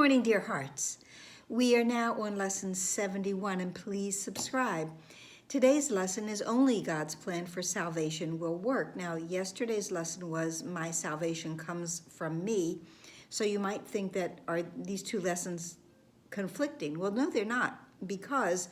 morning, dear hearts. We are now on lesson 71, and please subscribe. Today's lesson is only God's plan for salvation will work. Now, yesterday's lesson was my salvation comes from me. So you might think that are these two lessons conflicting? Well, no, they're not, because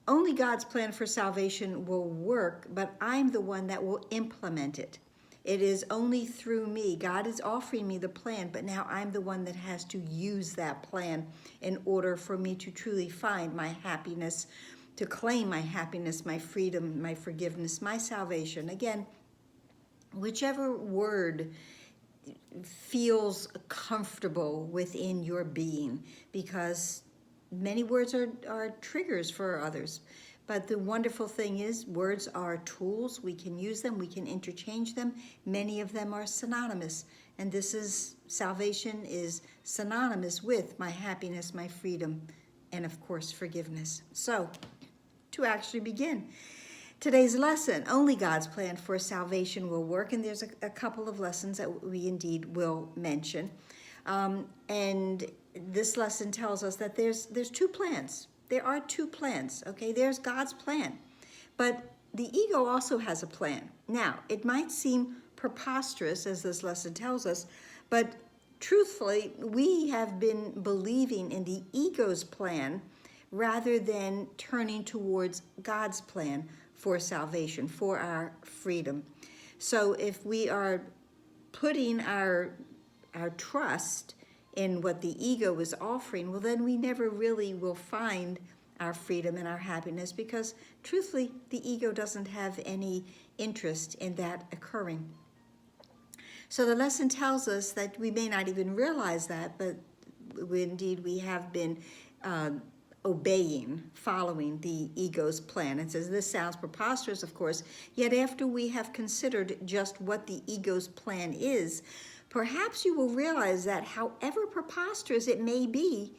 only God's plan for salvation will work, but I'm the one that will implement it. It is only through me. God is offering me the plan, but now I'm the one that has to use that plan in order for me to truly find my happiness, to claim my happiness, my freedom, my forgiveness, my salvation. Again, whichever word feels comfortable within your being, because many words are triggers for others. But the wonderful thing is, words are tools. We can use them. We can interchange them. Many of them are synonymous. And this is, salvation is synonymous with my happiness, my freedom, and of course, forgiveness. So, to actually begin today's lesson, only God's plan for salvation will work. And there's a couple of lessons that we indeed will mention. And this lesson tells us that there's two plans. There are two plans, okay? There's God's plan, but the ego also has a plan. Now, it might seem preposterous, as this lesson tells us, but truthfully, we have been believing in the ego's plan rather than turning towards God's plan for salvation, for our freedom. So if we are putting our trust in what the ego is offering, well, then we never really will find our freedom and our happiness, because truthfully, the ego doesn't have any interest in that occurring. So the lesson tells us that we may not even realize that, but indeed we have been obeying, following the ego's plan. It says, this sounds preposterous, of course, yet after we have considered just what the ego's plan is, perhaps you will realize that however preposterous it may be,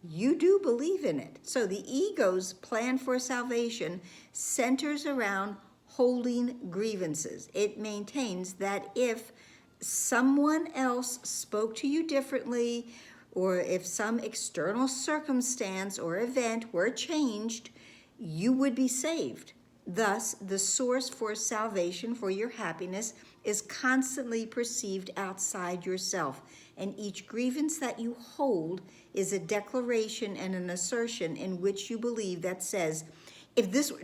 you do believe in it. So the ego's plan for salvation centers around holding grievances. It maintains that if someone else spoke to you differently, or if some external circumstance or event were changed, you would be saved. Thus, the source for salvation, for your happiness, is constantly perceived outside yourself. And each grievance that you hold is a declaration and an assertion in which you believe that says, if this were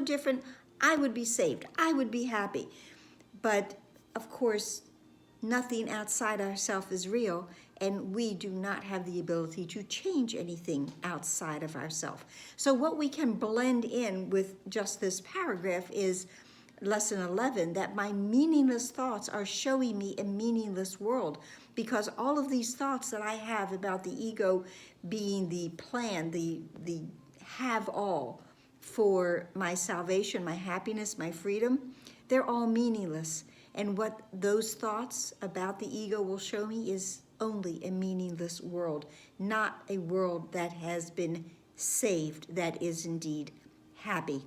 different, I would be saved. I would be happy. But, of course, nothing outside ourselves is real, and we do not have the ability to change anything outside of ourselves. So what we can blend in with just this paragraph is lesson 11, that my meaningless thoughts are showing me a meaningless world, because all of these thoughts that I have about the ego being the plan, the have-all for my salvation, my happiness, my freedom, they're all meaningless. And what those thoughts about the ego will show me is only a meaningless world, not a world that has been saved, that is indeed happy.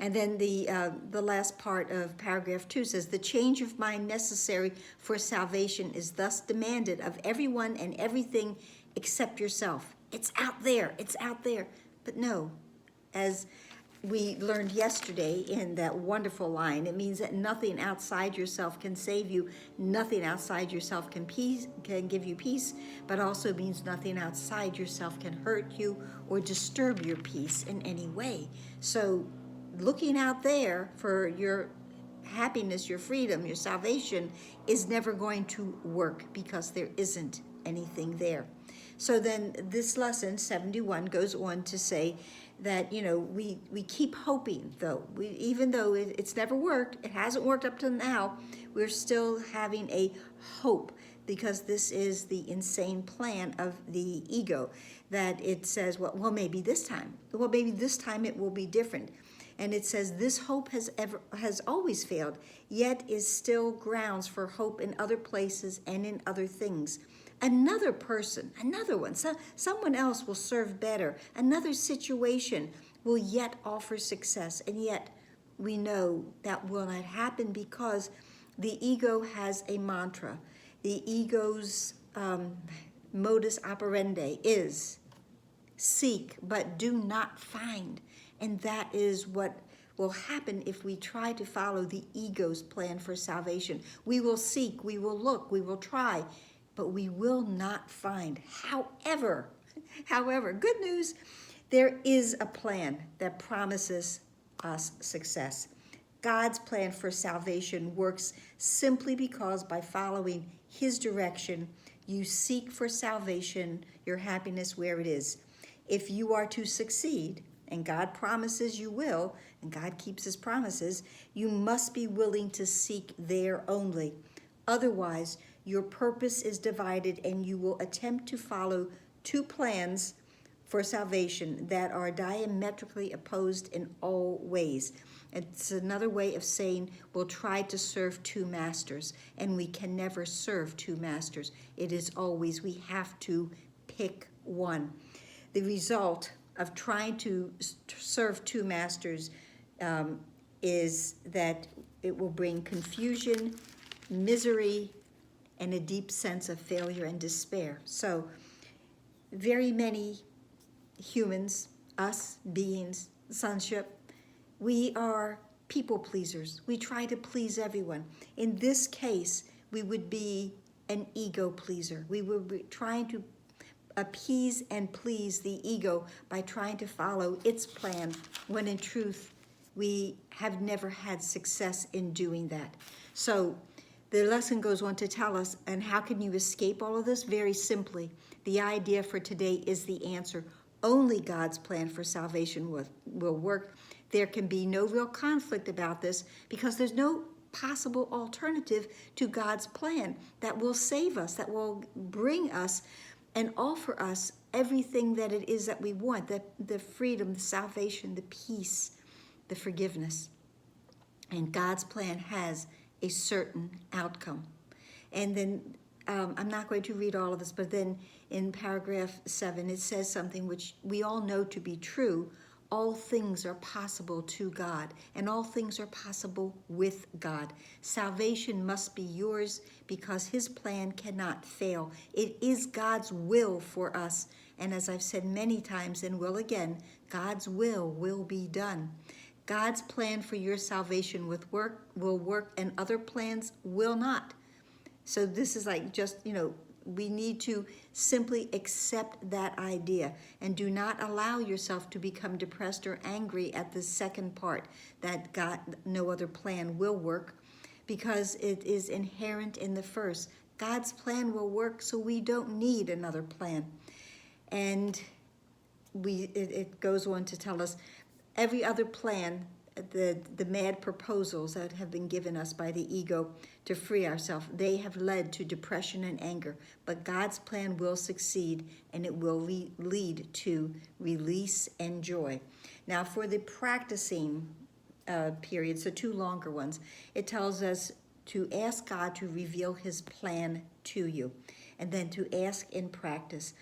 And then the last part of paragraph 2 says, the change of mind necessary for salvation is thus demanded of everyone and everything except yourself. It's out there, it's out there. But no, as we learned yesterday in that wonderful line, it means that nothing outside yourself can save you, nothing outside yourself can give you peace, but also means nothing outside yourself can hurt you or disturb your peace in any way. So looking out there for your happiness, your freedom, your salvation is never going to work, because there isn't anything there. So then this lesson, 71, goes on to say that, we keep hoping, though. Even though it's never worked, it hasn't worked up to now, we're still having a hope, because this is the insane plan of the ego, that it says, well, maybe this time. Well, maybe this time it will be different. And it says this hope has always failed, yet is still grounds for hope in other places and in other things. Another person, another one, someone else will serve better. Another situation will yet offer success. And yet we know that will not happen, because the ego has a mantra. The ego's modus operandi is seek, but do not find. And that is what will happen if we try to follow the ego's plan for salvation. We will seek, we will look, we will try, but we will not find. However, good news, there is a plan that promises us success. God's plan for salvation works simply because by following his direction, you seek for salvation, your happiness where it is. If you are to succeed, and God promises you will, and God keeps his promises, you must be willing to seek there only. Otherwise, your purpose is divided and you will attempt to follow two plans for salvation that are diametrically opposed in all ways. It's another way of saying we'll try to serve two masters, and we can never serve two masters. It is always, we have to pick one. The result of trying to serve two masters is that it will bring confusion, misery, and a deep sense of failure and despair. So very many humans, us beings, sonship, we are people pleasers. We try to please everyone. In this case, we would be an ego pleaser. We would be trying to appease and please the ego by trying to follow its plan, when in truth, we have never had success in doing that. So the lesson goes on to tell us, and how can you escape all of this? Very simply, the idea for today is the answer. Only God's plan for salvation will work. There can be no real conflict about this because there's no possible alternative to God's plan that will save us, that will bring us and offer us everything that it is that we want, the freedom, the salvation, the peace, the forgiveness. And God's plan has a certain outcome. And then I'm not going to read all of this, but then in paragraph 7, it says something which we all know to be true. All things are possible to God, and all things are possible with God. Salvation must be yours because his plan cannot fail. It is God's will for us. And as I've said many times and will again, God's will be done. God's plan for your salvation will work, and other plans will not. So this is like just, we need to simply accept that idea and do not allow yourself to become depressed or angry at the second part, that God, no other plan will work, because it is inherent in the first. God's plan will work, so we don't need another plan. And it goes on to tell us every other plan, the mad proposals that have been given us by the ego to free ourselves, they have led to depression and anger. But God's plan will succeed, and it will lead to release and joy. Now, for the practicing period, so 2 longer ones, it tells us to ask God to reveal his plan to you, and then to ask in practice,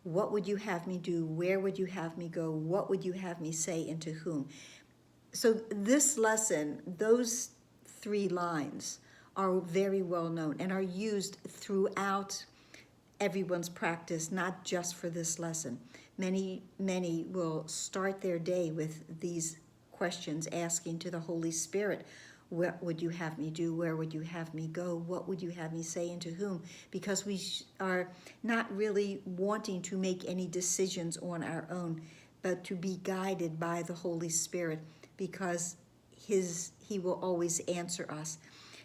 what would you have me do? Where would you have me go? What would you have me say, and to whom? So this lesson, those 3 lines are very well known and are used throughout everyone's practice, not just for this lesson. Many will start their day with these questions, asking to the Holy Spirit, what would you have me do? Where would you have me go? What would you have me say, and to whom? Because we are not really wanting to make any decisions on our own, but to be guided by the Holy Spirit, because he will always answer us.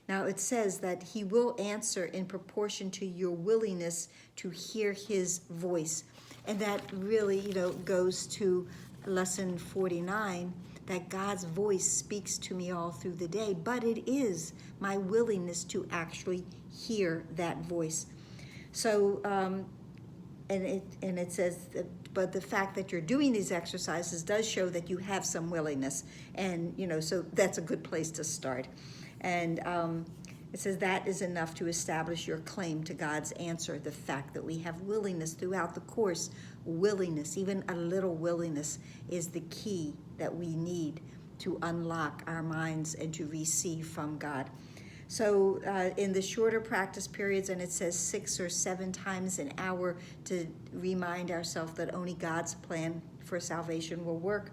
Now it says that he will answer in proportion to your willingness to hear his voice. And that really, goes to lesson 49, that God's voice speaks to me all through the day, but it is my willingness to actually hear that voice. So, and it says that, but the fact that you're doing these exercises does show that you have some willingness, and so that's a good place to start. And it says that is enough to establish your claim to God's answer. The fact that we have willingness throughout the course, willingness, even a little willingness, is the key that we need to unlock our minds and to receive from God. So in the shorter practice periods, and it says 6 or 7 times an hour to remind ourselves that only God's plan for salvation will work,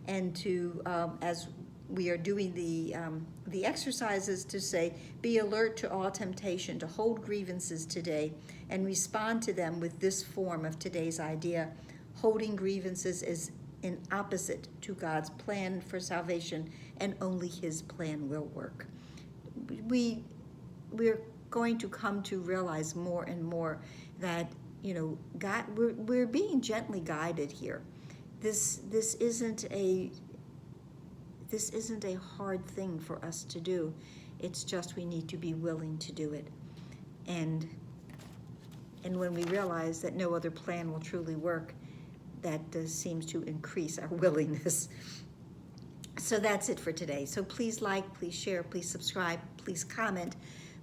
and to, as we are doing the exercises, to say, be alert to all temptation, to hold grievances today, and respond to them with this form of today's idea. Holding grievances is in opposite to God's plan for salvation, and only His plan will work. We're going to come to realize more and more that, you know, God, we're being gently guided here. This isn't a hard thing for us to do. It's just we need to be willing to do it. And when we realize that no other plan will truly work, that seems to increase our willingness. So that's it for today. So please like, please share, please subscribe, please comment,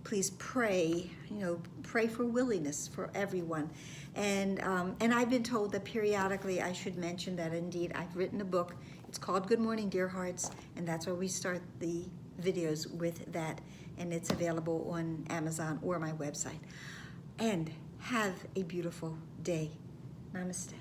please pray. You know, pray for willingness for everyone. And I've been told that periodically I should mention that indeed I've written a book. It's called Good Morning, Dear Hearts, and that's where we start the videos with that. And it's available on Amazon or my website. And have a beautiful day. Namaste.